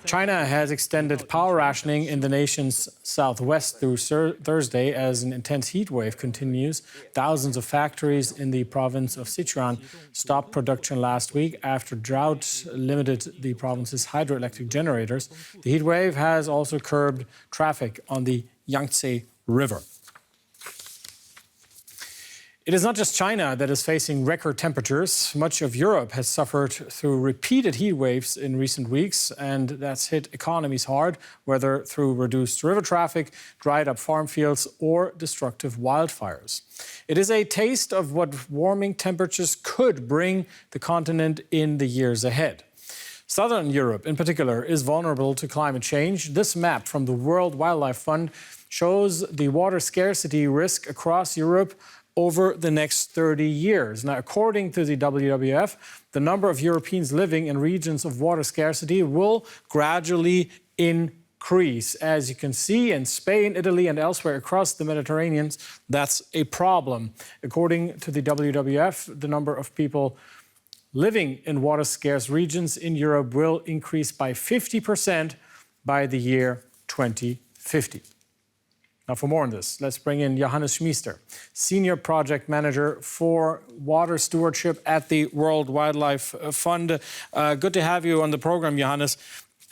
China has extended power rationing in the nation's southwest through Thursday as an intense heat wave continues. Thousands of factories in the province of Sichuan stopped production last week after drought limited the province's hydroelectric generators. The heat wave has also curbed traffic on the Yangtze River. It is not just China that is facing record temperatures. Much of Europe has suffered through repeated heat waves in recent weeks, and that's hit economies hard, whether through reduced river traffic, dried up farm fields, or destructive wildfires. It is a taste of what warming temperatures could bring the continent in the years ahead. Southern Europe, in particular, is vulnerable to climate change. This map from the World Wildlife Fund shows the water scarcity risk across Europe over the next 30 years. Now, according to the WWF, the number of Europeans living in regions of water scarcity will gradually increase. As you can see, in Spain, Italy, and elsewhere across the Mediterranean, that's a problem. According to the WWF, the number of people living in water-scarce regions in Europe will increase by 50% by the year 2050. Now, for more on this, let's bring in Johannes Schmiester, Senior Project Manager for Water Stewardship at the World Wildlife Fund. Good to have you on the program, Johannes.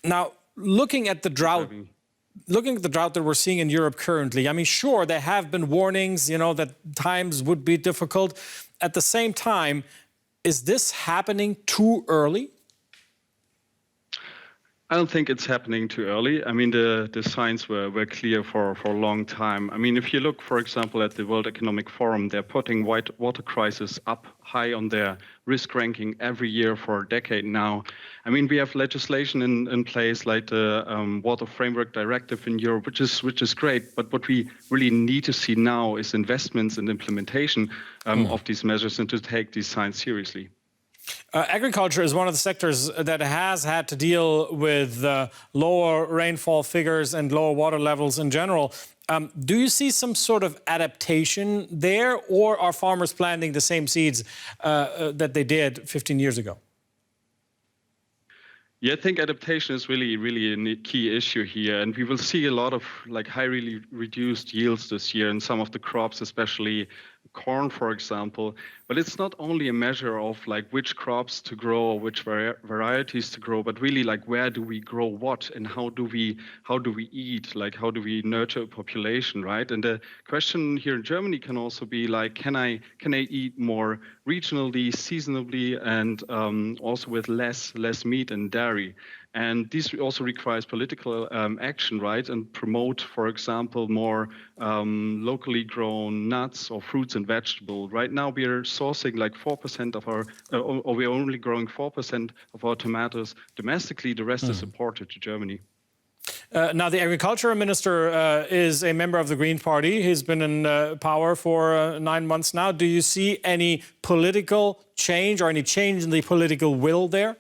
Now, looking at the drought that we're seeing in Europe currently, I mean, sure, there have been warnings, that times would be difficult. At the same time, is this happening too early? I don't think it's happening too early. I mean, the signs were clear for a long time. I mean, if you look, for example, at the World Economic Forum, they're putting water crisis up high on their risk ranking every year for a decade now. I mean, we have legislation in place like the Water Framework Directive in Europe, which is great. But what we really need to see now is investments and implementation of these measures and to take these signs seriously. Agriculture is one of the sectors that has had to deal with lower rainfall figures and lower water levels in general. Do you see some sort of adaptation there, or are farmers planting the same seeds that they did 15 years ago? Yeah, I think adaptation is really a key issue here, and we will see a lot of highly reduced yields this year in some of the crops, especially corn, for example. But it's not only a measure of which crops to grow or which varieties to grow, but really where do we grow what and how do we eat, how do we nurture a population, right? And the question here in Germany can also be can I eat more regionally, seasonably, and also with less meat and dairy? And this also requires political action, right? And promote, for example, more locally grown nuts or fruits and vegetables. Right now, we are sourcing 4% of our, or we're only growing 4% of our tomatoes domestically. The rest is imported to Germany. Now, the agriculture minister is a member of the Green Party. He's been in power for 9 months now. Do you see any political change or any change in the political will there?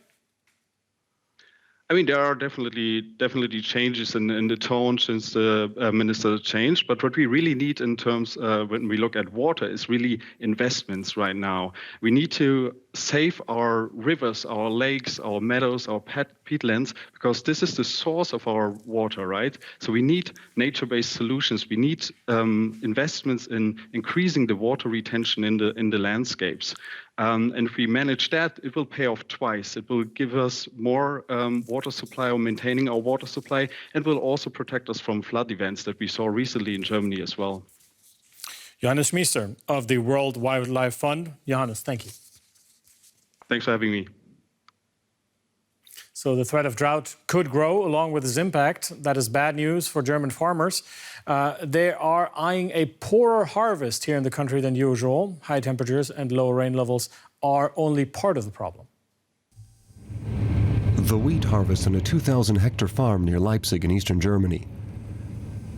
I mean, there are definitely changes in the tone since the minister changed. But what we really need in terms when we look at water is really investments right now. We need to save our rivers, our lakes, our meadows, our peatlands, because this is the source of our water, right? So we need nature-based solutions. We need investments in increasing the water retention in the landscapes. And if we manage that, it will pay off twice. It will give us more water supply or maintaining our water supply, and will also protect us from flood events that we saw recently in Germany as well. Johannes Schmiester of the World Wildlife Fund. Johannes, thank you. Thanks for having me. So the threat of drought could grow along with its impact. That is bad news for German farmers. They are eyeing a poorer harvest here in the country than usual. High temperatures and low rain levels are only part of the problem. The wheat harvest on a 2,000-hectare farm near Leipzig in eastern Germany.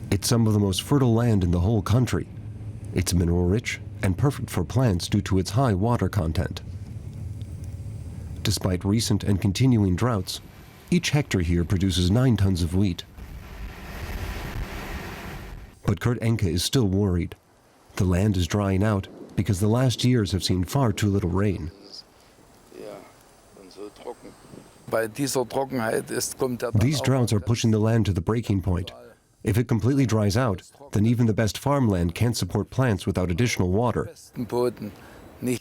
It's some of the most fertile land in the whole country. It's mineral-rich and perfect for plants due to its high water content. Despite recent and continuing droughts, each hectare here produces 9 tons of wheat. But Kurt Enke is still worried. The land is drying out because the last years have seen far too little rain. These droughts are pushing the land to the breaking point. If it completely dries out, then even the best farmland can't support plants without additional water.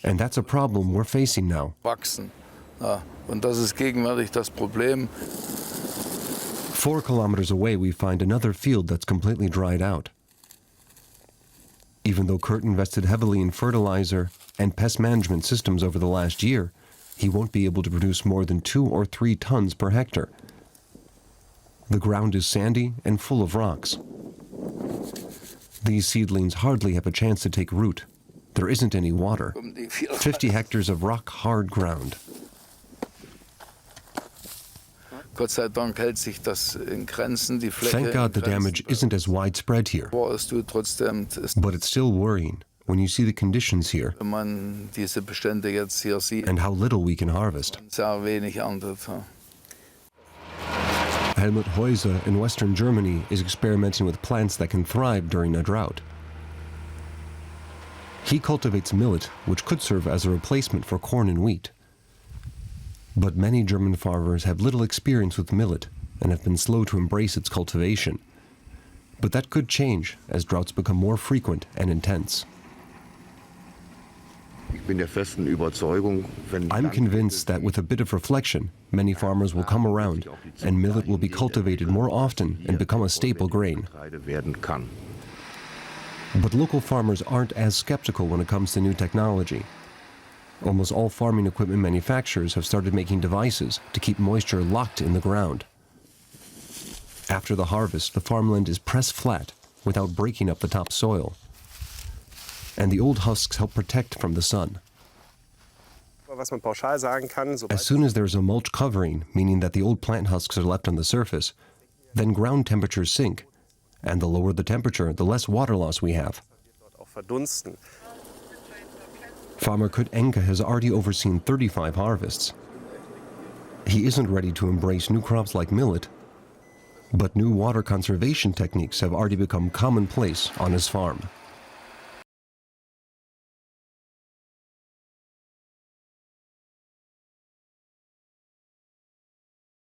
And that's a problem we're facing now. 4 kilometers away, we find another field that's completely dried out. Even though Kurt invested heavily in fertilizer and pest management systems over the last year, he won't be able to produce more than 2 or 3 tons per hectare. The ground is sandy and full of rocks. These seedlings hardly have a chance to take root. There isn't any water. 50 hectares of rock-hard ground. Thank God the damage isn't as widespread here. But it's still worrying when you see the conditions here and how little we can harvest. Helmut Häuser in Western Germany is experimenting with plants that can thrive during a drought. He cultivates millet, which could serve as a replacement for corn and wheat. But many German farmers have little experience with millet and have been slow to embrace its cultivation. But that could change as droughts become more frequent and intense. I'm convinced that with a bit of reflection, many farmers will come around and millet will be cultivated more often and become a staple grain. But local farmers aren't as skeptical when it comes to new technology. Almost all farming equipment manufacturers have started making devices to keep moisture locked in the ground. After the harvest, the farmland is pressed flat without breaking up the topsoil. And the old husks help protect from the sun. As soon as there's a mulch covering, meaning that the old plant husks are left on the surface, then ground temperatures sink. And the lower the temperature, the less water loss we have. Farmer Kurt Enke has already overseen 35 harvests. He isn't ready to embrace new crops like millet, but new water conservation techniques have already become commonplace on his farm.